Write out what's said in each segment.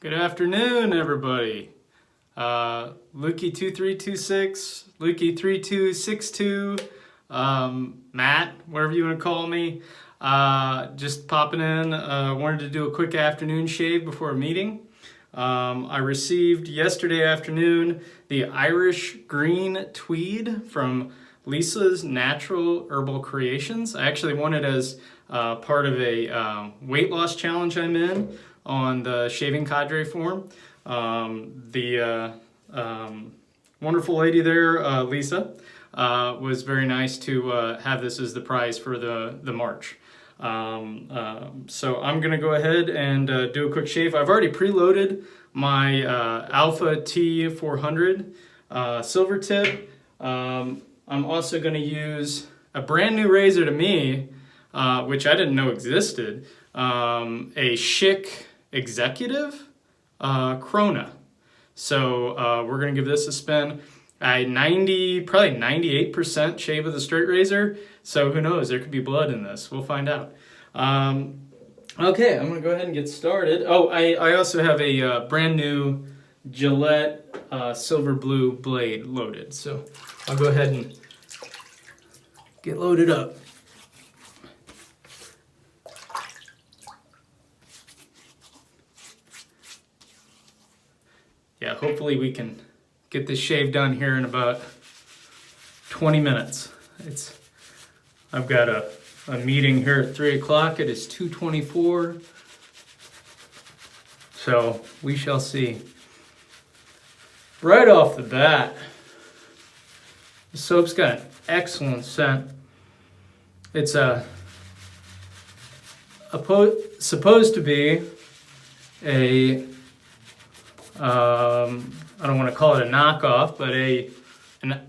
Good afternoon, everybody. Lukey2326, Lukey3262, Matt, whatever you want to call me. Just popping in. Wanted to do a quick afternoon shave before a meeting. I received yesterday afternoon the Irish Green Tweed from Lisa's Natural Herbal Creations. I actually won it as part of a weight loss challenge I'm in on the Shaving Cadre forum. The wonderful lady there, Lisa, was very nice to have this as the prize for the March. So I'm gonna go ahead and do a quick shave. I've already preloaded my Alpha T400 silver tip. I'm also gonna use a brand new razor to me, which I didn't know existed, a Schick Executive Krona. So we're gonna give this a spin. Probably 98% shave with a straight razor. So who knows, there could be blood in this. We'll find out. Okay, I'm gonna go ahead and get started. Oh, I also have a brand new Gillette silver blue blade loaded. So I'll go ahead and get loaded up. Yeah, hopefully we can get this shave done here in about 20 minutes. I've got a meeting here at 3 o'clock. It is 2:24. So we shall see. Right off the bat, the soap's got an excellent scent. It's supposed to be a I don't want to call it a knockoff, but an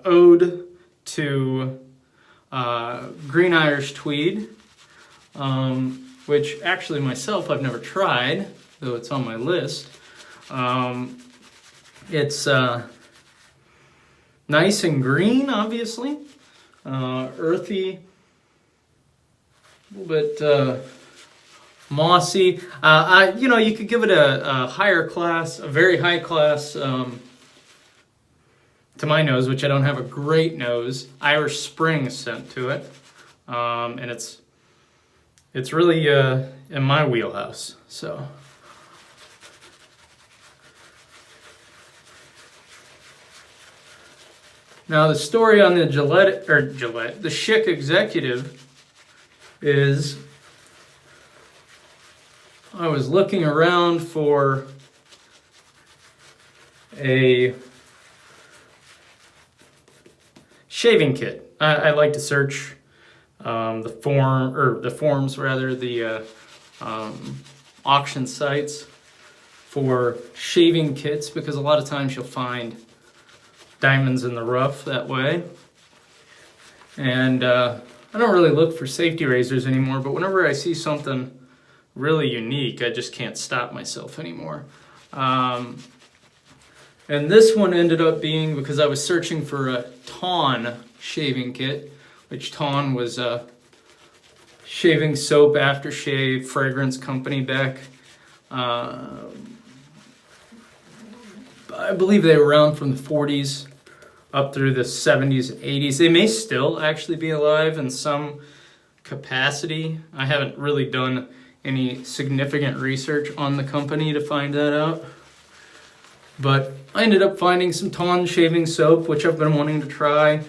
ode to Green Irish Tweed, which actually myself I've never tried, though it's on my list. It's nice and green, obviously, earthy, a little bit mossy. You could give it a higher class, a very high class, to my nose, which I don't have a great nose, Irish Spring scent to it. And it's really in my wheelhouse. So now the story on the the Schick Executive is I was looking around for a shaving kit. I like to search the forums, the auction sites for shaving kits, because a lot of times you'll find diamonds in the rough that way. And I don't really look for safety razors anymore, but whenever I see something really unique, I just can't stop myself anymore. And this one ended up being because I was searching for a Tawn shaving kit, which Tawn was a shaving soap aftershave fragrance company back, I believe they were around from the 40s up through the 70s and 80s. They may still actually be alive in some capacity. I haven't really done any significant research on the company to find that out. But I ended up finding some Tawn shaving soap, which I've been wanting to try.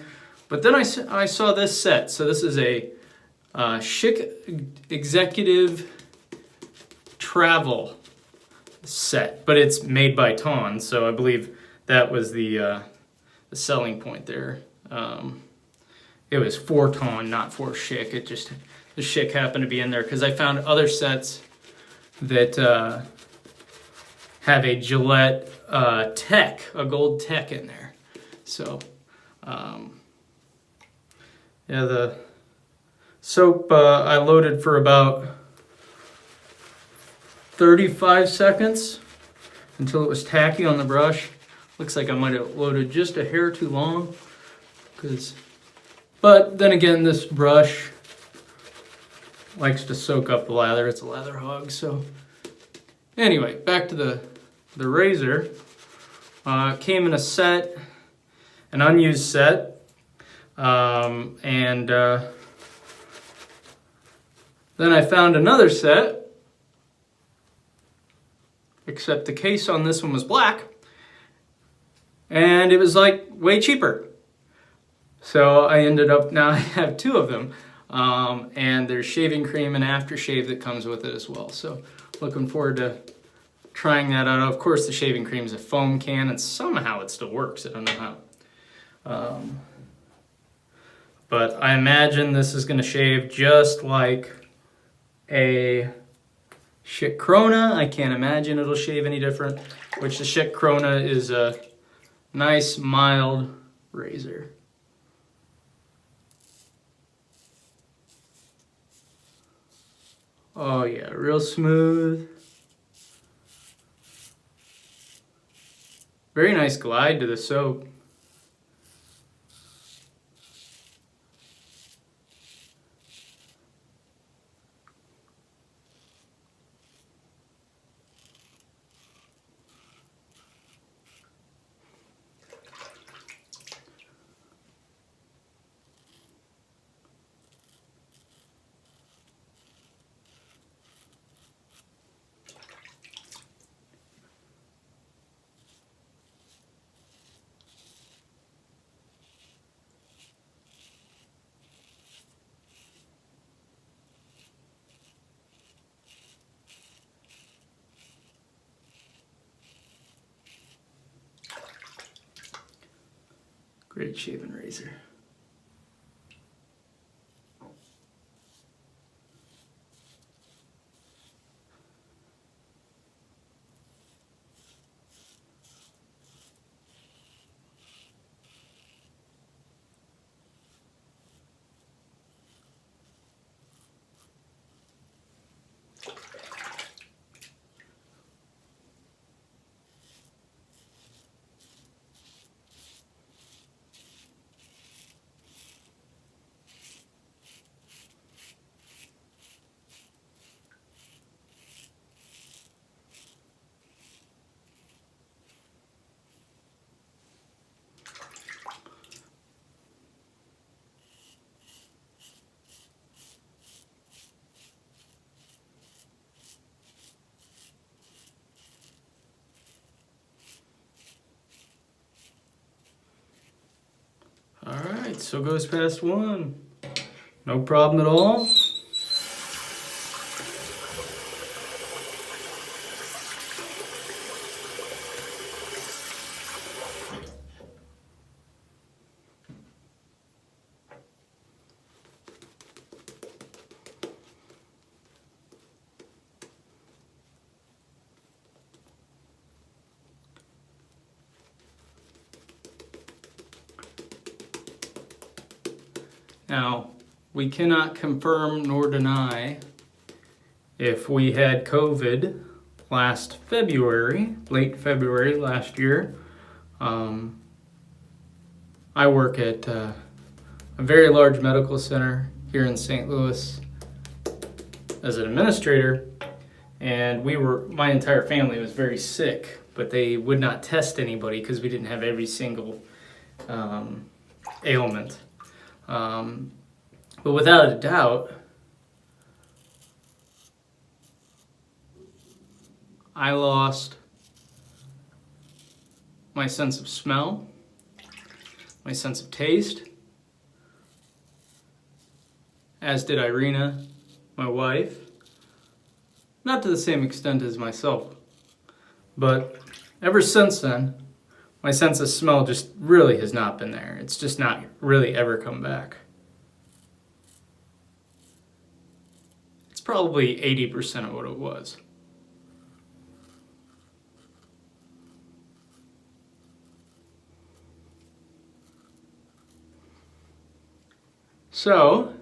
But then I saw this set. So this is a Schick Executive Travel set, but it's made by Tawn. So I believe that was the selling point there. It was for Tawn, not for Schick. The Schick happened to be in there because I found other sets that have a Gillette tech, a gold tech in there. So, yeah, the soap I loaded for about 35 seconds until it was tacky on the brush. Looks like I might have loaded just a hair too long. But then again, this brush likes to soak up the lather. It's a lather hog, so Anyway, back to the razor. It came in a set, an unused set, and then I found another set, except the case on this one was black, and it was like way cheaper. So I ended up, now I have two of them, and there's shaving cream and aftershave that comes with it as well. So looking forward to trying that out. Of course, the shaving cream is a foam can, and somehow it still works. I don't know how. But I imagine this is going to shave just like a Schick Corona. I can't imagine it'll shave any different, which the Schick Corona is a nice, mild razor. Oh yeah, real smooth. Very nice glide to the soap. Great shaving razor. All right, so goes past one. No problem at all. Now, we cannot confirm nor deny if we had COVID last February, late February last year. I work at a very large medical center here in St. Louis as an administrator, and my entire family was very sick, but they would not test anybody because we didn't have every single ailment. But without a doubt, I lost my sense of smell, my sense of taste, as did Irina, my wife. Not to the same extent as myself, but ever since then, my sense of smell just really has not been there. It's just not really ever come back. It's probably 80% of what it was. So,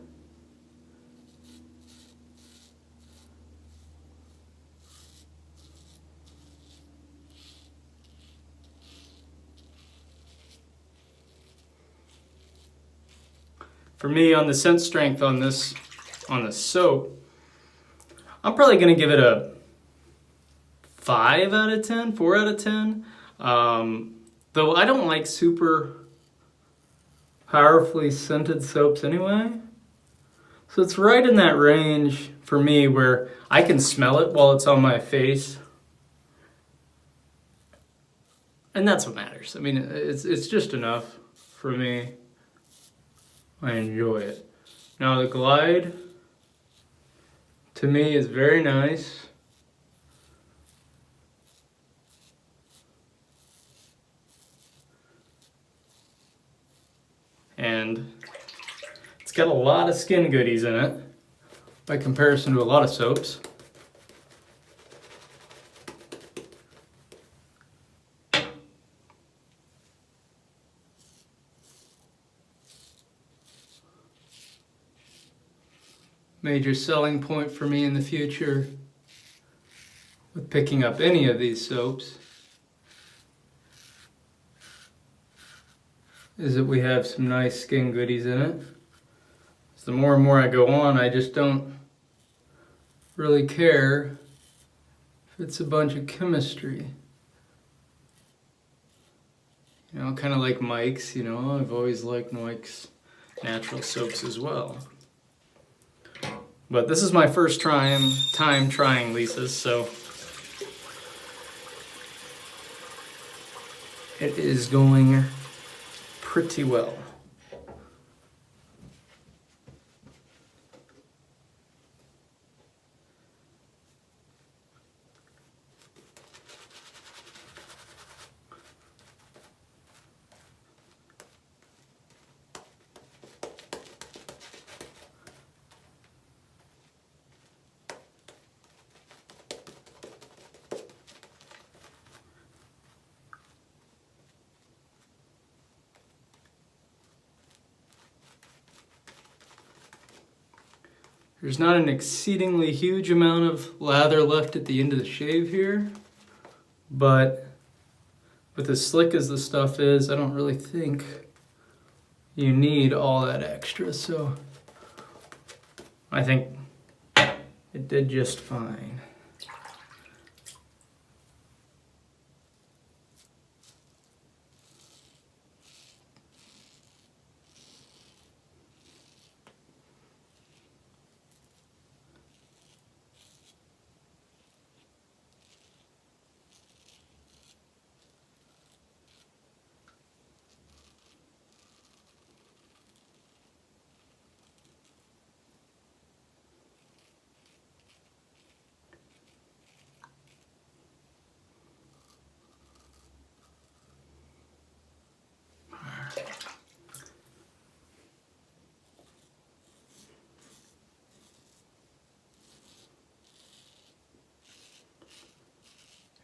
for me, on the scent strength on the soap, I'm probably going to give it a 5 out of 10, 4 out of 10. Though I don't like super powerfully scented soaps anyway. So it's right in that range for me where I can smell it while it's on my face. And that's what matters. I mean, it's just enough for me. I enjoy it. Now the Glide, to me, is very nice. And it's got a lot of skin goodies in it by comparison to a lot of soaps. Major selling point for me in the future with picking up any of these soaps is that we have some nice skin goodies in it. So the more and more I go on, I just don't really care if it's a bunch of chemistry. You know, kind of like Mike's, you know, I've always liked Mike's natural soaps as well. But this is my first time trying Lisa's, so it is going pretty well. There's not an exceedingly huge amount of lather left at the end of the shave here, but with as slick as the stuff is, I don't really think you need all that extra, so I think it did just fine.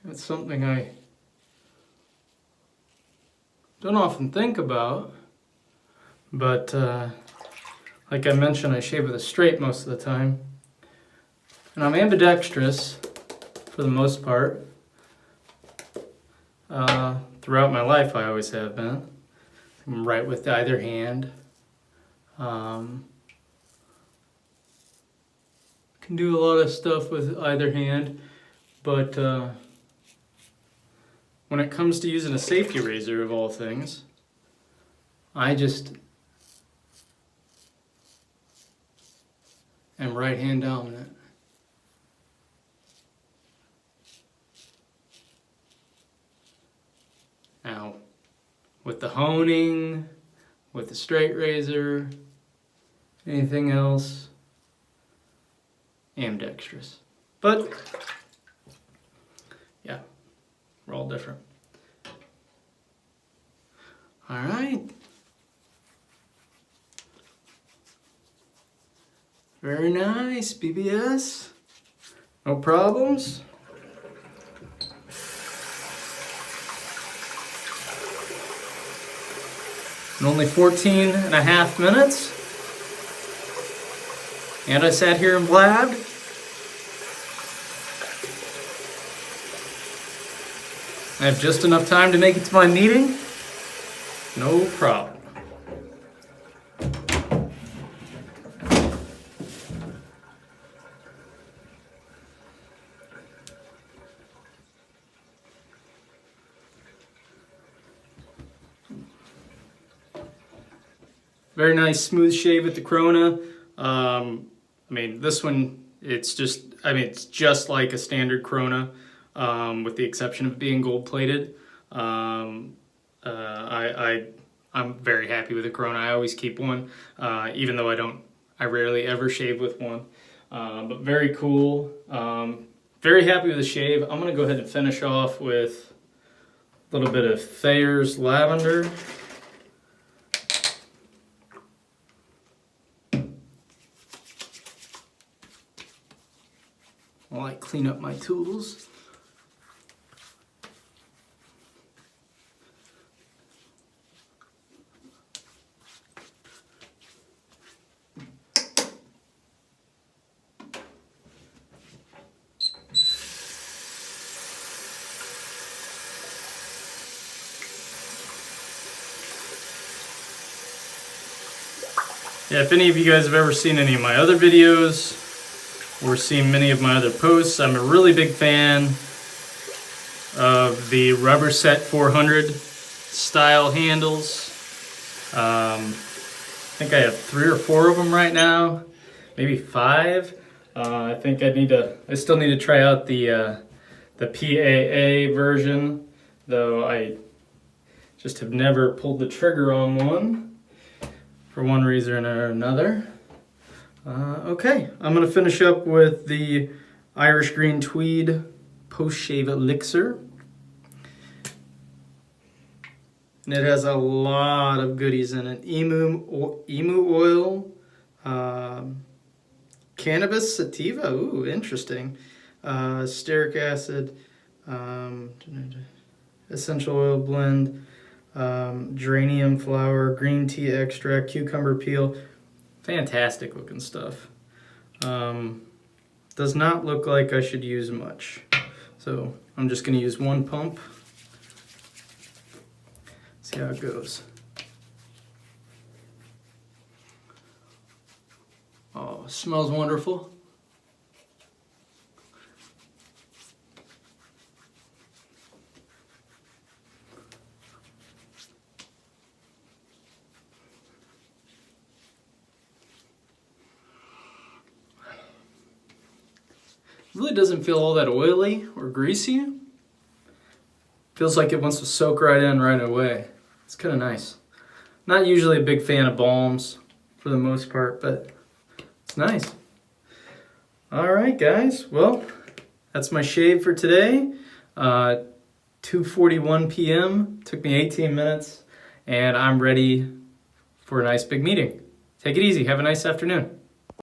That's something I don't often think about, but like I mentioned, I shave with a straight most of the time. And I'm ambidextrous for the most part. Throughout my life, I always have been. I'm right with either hand. Can do a lot of stuff with either hand, but when it comes to using a safety razor, of all things, I just am right hand dominant. Now, with the honing, with the straight razor, anything else, ambidextrous. But yeah, we're all different. All right. Very nice, BBS. No problems. In only 14.5 minutes. And I sat here and blabbed. I have just enough time to make it to my meeting. No problem. Very nice smooth shave with the Corona. I mean, this one, it's just like a standard Corona, with the exception of being gold plated. I'm very happy with the Corona. I always keep one, even though I rarely ever shave with one. But very cool. Very happy with the shave. I'm gonna go ahead and finish off with a little bit of Thayer's Lavender. While I clean up my tools. Yeah, if any of you guys have ever seen any of my other videos or seen many of my other posts, I'm a really big fan of the rubber set 400 style handles. I think I have 3 or 4 of them right now, maybe 5. I think I still need to try out the PAA version, though I just have never pulled the trigger on one for one reason or another. Okay, I'm gonna finish up with the Irish Green Tweed post-shave elixir. And it has a lot of goodies in it. Emu oil, cannabis sativa, ooh, interesting. Stearic acid, essential oil blend, geranium flower, green tea extract, cucumber peel. Fantastic looking stuff. Does not look like I should use much. So I'm just going to use 1 pump. See how it goes. Oh, smells wonderful. Really doesn't feel all that oily or greasy. Feels like it wants to soak right in right away. It's kind of nice. Not usually a big fan of balms for the most part, but it's nice. All right, guys. Well, that's my shave for today. 2:41 p.m. Took me 18 minutes, and I'm ready for a nice big meeting. Take it easy. Have a nice afternoon.